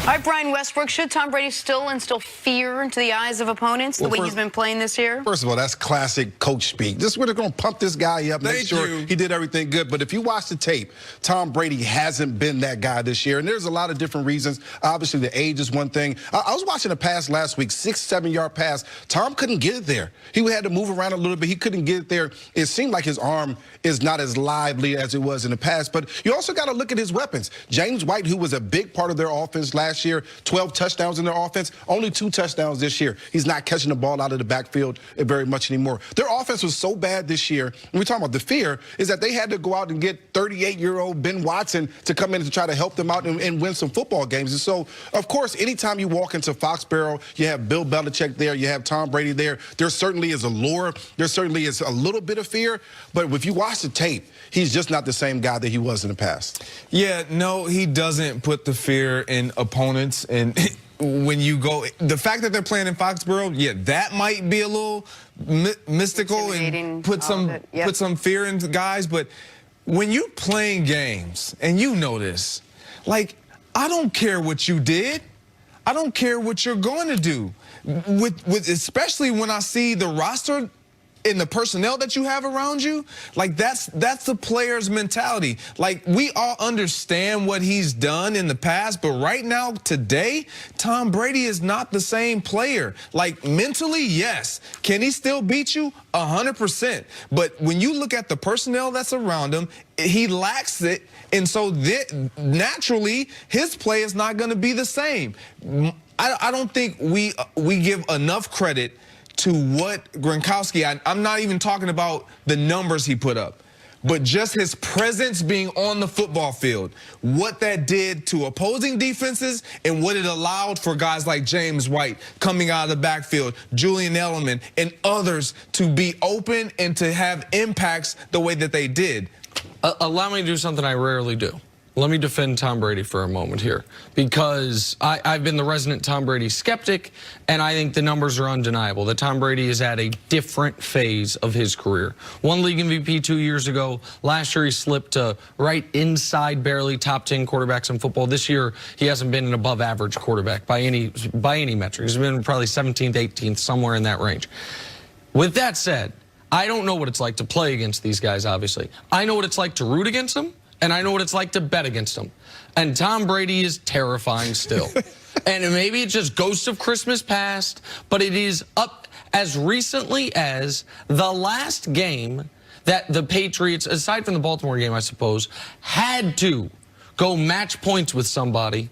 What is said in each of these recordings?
All right, Brian Westbrook, should Tom Brady still instill fear into the eyes of opponents the way he's been playing this year? First of all, that's classic coach speak. This is where they're going to pump this guy up, make sure he did everything good. But if you watch the tape, Tom Brady hasn't been that guy this year. And there's a lot of different reasons. Obviously, the age is one thing. I was watching a pass last week, 6-7-yard pass. Tom couldn't get it there. He had to move around a little bit. He couldn't get it there. It seemed like his arm is not as lively as it was in the past. But you also got to look at his weapons. James White, who was a big part of their offense last year, 12 touchdowns in their offense, only 2 touchdowns this year. He's not catching the ball out of the backfield very much anymore. Their offense was so bad this year, and we're talking about the fear, is that they had to go out and get 38-year-old Ben Watson to come in to try to help them out and win some football games. And so, of course, anytime you walk into Foxborough, you have Bill Belichick there, you have Tom Brady there. There certainly is a lure. There certainly is a little bit of fear. But if you watch the tape, he's just not the same guy that he was in the past. Yeah, no, he doesn't put the fear in opponents. And when you go, the fact that they're playing in Foxborough, yeah, that might be a little mystical and put some fear into guys. But when you're playing games, and you know this, like, I don't care what you did. I don't care what you're going to do. Especially when I see the roster and the personnel that you have around you, like that's the player's mentality. Like, we all understand what he's done in the past, but right now, today, Tom Brady is not the same player. Like, mentally, yes. Can he still beat you? 100%. But when you look at the personnel that's around him, he lacks it, and so naturally, his play is not going to be the same. I don't think we give enough credit to what Gronkowski, I'm not even talking about the numbers he put up, but just his presence being on the football field, what that did to opposing defenses and what it allowed for guys like James White coming out of the backfield, Julian Edelman, and others to be open and to have impacts the way that they did. Allow me to do something I rarely do. Let me defend Tom Brady for a moment here, because I've been the resident Tom Brady skeptic, and I think the numbers are undeniable that Tom Brady is at a different phase of his career. Won league MVP 2 years ago. Last year he slipped to right inside barely top 10 quarterbacks in football. This year he hasn't been an above average quarterback by any metric. He's been probably 17th, 18th, somewhere in that range. With that said, I don't know what it's like to play against these guys, obviously. I know what it's like to root against them, and I know what it's like to bet against them. And Tom Brady is terrifying still. And maybe it's just ghosts of Christmas past, but it is up as recently as the last game that the Patriots, aside from the Baltimore game, I suppose, had to go match points with somebody.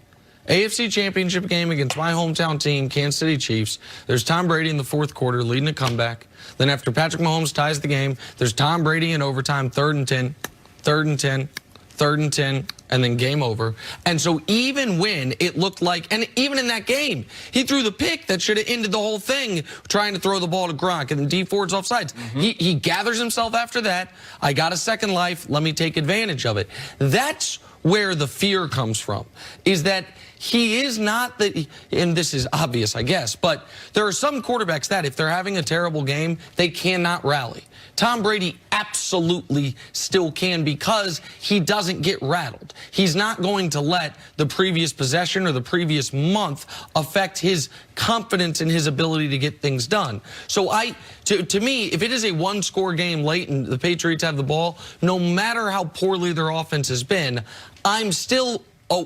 AFC Championship game against my hometown team, Kansas City Chiefs. There's Tom Brady in the fourth quarter leading a comeback. Then after Patrick Mahomes ties the game, there's Tom Brady in overtime, 3rd and 10, 3rd and 10. 3rd and 10, and then game over. And so even when it looked like, and even in that game, he threw the pick that should have ended the whole thing, trying to throw the ball to Gronk, and then D Ford's offsides. He gathers himself after that. I got a second life. Let me take advantage of it. That's where the fear comes from, is that he is not the, and this is obvious, I guess, but there are some quarterbacks that if they're having a terrible game, they cannot rally. Tom Brady absolutely still can, because he doesn't get rattled. He's not going to let the previous possession or the previous month affect his confidence in his ability to get things done. So to me, if it is a one-score game late and the Patriots have the ball, no matter how poorly their offense has been, I'm still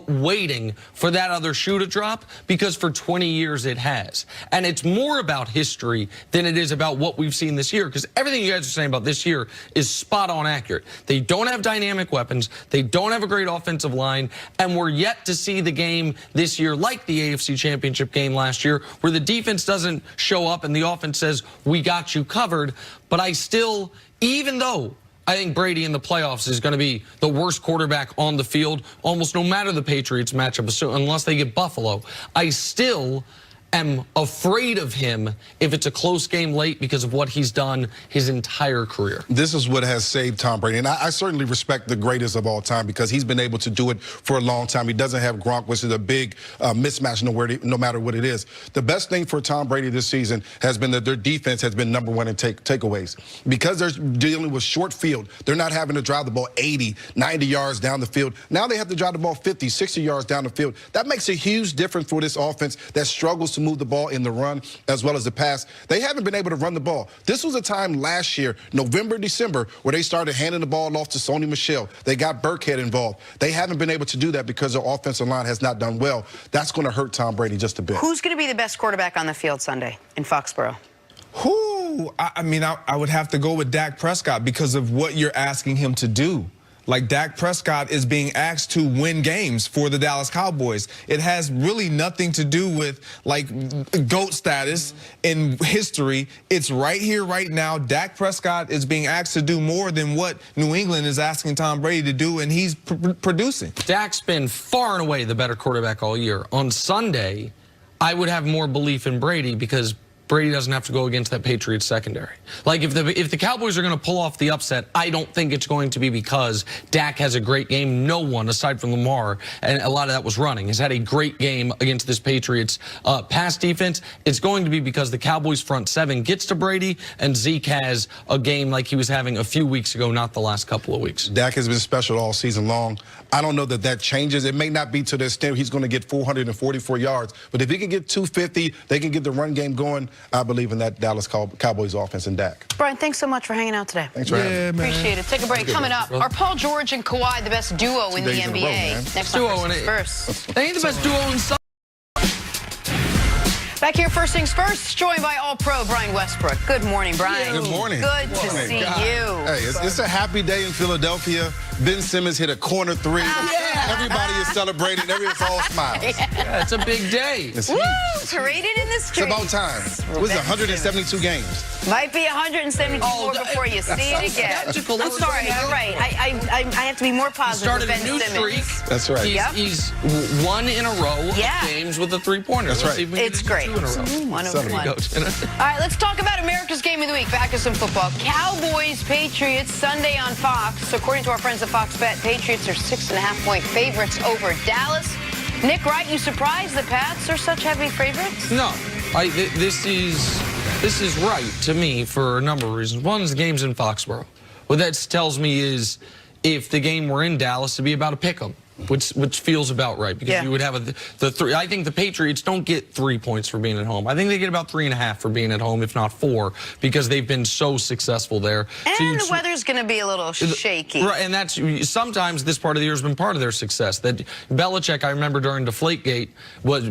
waiting for that other shoe to drop, because for 20 years it has. And it's more about history than it is about what we've seen this year, because everything you guys are saying about this year is spot on accurate. They don't have dynamic weapons. They don't have a great offensive line. And we're yet to see the game this year, like the AFC Championship game last year, where the defense doesn't show up and the offense says, we got you covered. But I still, even though I think Brady in the playoffs is going to be the worst quarterback on the field, almost no matter the Patriots matchup, unless they get Buffalo, I still am afraid of him if it's a close game late because of what he's done his entire career. This is what has saved Tom Brady. And I certainly respect the greatest of all time because he's been able to do it for a long time. He doesn't have Gronk, which is a big mismatch no matter what it is. The best thing for Tom Brady this season has been that their defense has been #1 in takeaways. Because they're dealing with short field, they're not having to drive the ball 80, 90 yards down the field. Now they have to drive the ball 50, 60 yards down the field. That makes a huge difference for this offense that struggles to move the ball in the run as well as the pass. They haven't been able to run the ball. This was a time last year, November, December, where they started handing the ball off to Sony Michel. They got Burkhead involved. They haven't been able to do that because their offensive line has not done well. That's going to hurt Tom Brady just a bit. Who's going to be the best quarterback on the field Sunday in Foxborough? I would have to go with Dak Prescott because of what you're asking him to do. Like, Dak Prescott is being asked to win games for the Dallas Cowboys. It has really nothing to do with, like, GOAT status in history. It's right here, right now. Dak Prescott is being asked to do more than what New England is asking Tom Brady to do, and he's producing. Dak's been far and away the better quarterback all year. On Sunday, I would have more belief in Brady because Brady doesn't have to go against that Patriots secondary. Like, if the Cowboys are going to pull off the upset, I don't think it's going to be because Dak has a great game. No one, aside from Lamar, and a lot of that was running, has had a great game against this Patriots pass defense. It's going to be because the Cowboys front seven gets to Brady, and Zeke has a game like he was having a few weeks ago, not the last couple of weeks. Dak has been special all season long. I don't know that changes. It may not be to the extent he's going to get 444 yards, but if he can get 250, they can get the run game going. I believe in that Dallas Cowboys offense and Dak. Brian, thanks so much for hanging out today. Thanks for having me. Appreciate it. Take a break. Coming up, are Paul George and Kawhi the best duo in the NBA? Next on First Things First. They ain't the best duo in some. Back here, First Things First, joined by All-Pro Brian Westbrook. Good morning, Brian. Good morning. Good to see you. Hey, it's a happy day in Philadelphia. Ben Simmons hit a corner three. Everybody is celebrating. It's all smiles. Yeah, it's a big day. Woo! Paraded in the streets. It's about time. It was 172 games. Might be 172 more before you see it again. I'm sorry, you're right. I have to be more positive with Ben Started a new Simmons. streak. That's right. He's won in a row of games with a three-pointer. That's right. It's great. 1 over 1. All right, let's talk about America's Game of the Week. Back to some football. Cowboys, Patriots, Sunday on Fox. According to our friends at Fox Bet, Patriots are 6.5-point favorites over Dallas. Nick Wright, you surprised the Pats are such heavy favorites? No, this is right to me for a number of reasons. One is the game's in Foxborough. What that tells me is if the game were in Dallas, it'd be about a pick-em. Which feels about right because you would have the three. I think the Patriots don't get 3 points for being at home. I think they get about 3.5 for being at home, if not 4, because they've been so successful there. And the weather's going to be a little shaky. Right, and that's sometimes this part of the year has been part of their success. That Belichick, I remember during Deflategate,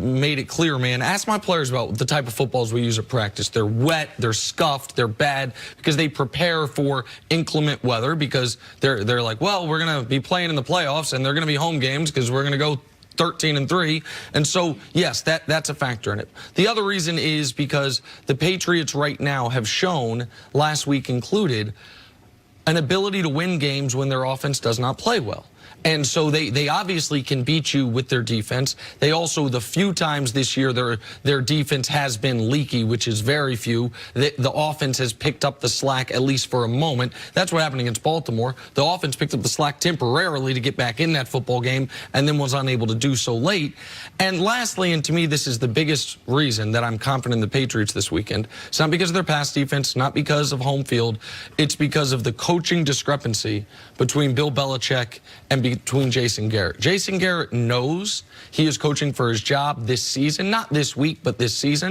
made it clear, man. Ask my players about the type of footballs we use at practice. They're wet, they're scuffed, they're bad because they prepare for inclement weather because they're like, well, we're going to be playing in the playoffs and they're going to be home games because we're going to go 13-3. And so, yes, that's a factor in it. The other reason is because the Patriots right now have shown, last week included, an ability to win games when their offense does not play well. And so they obviously can beat you with their defense. They also, the few times this year their defense has been leaky, which is very few, the offense has picked up the slack, at least for a moment. That's what happened against Baltimore. The offense picked up the slack temporarily to get back in that football game and then was unable to do so late. And lastly, and to me this is the biggest reason that I'm confident in the Patriots this weekend, it's not because of their pass defense, not because of home field, it's because of the coaching discrepancy between Bill Belichick and between Jason Garrett. Jason Garrett knows he is coaching for his job this season, not this week, but this season.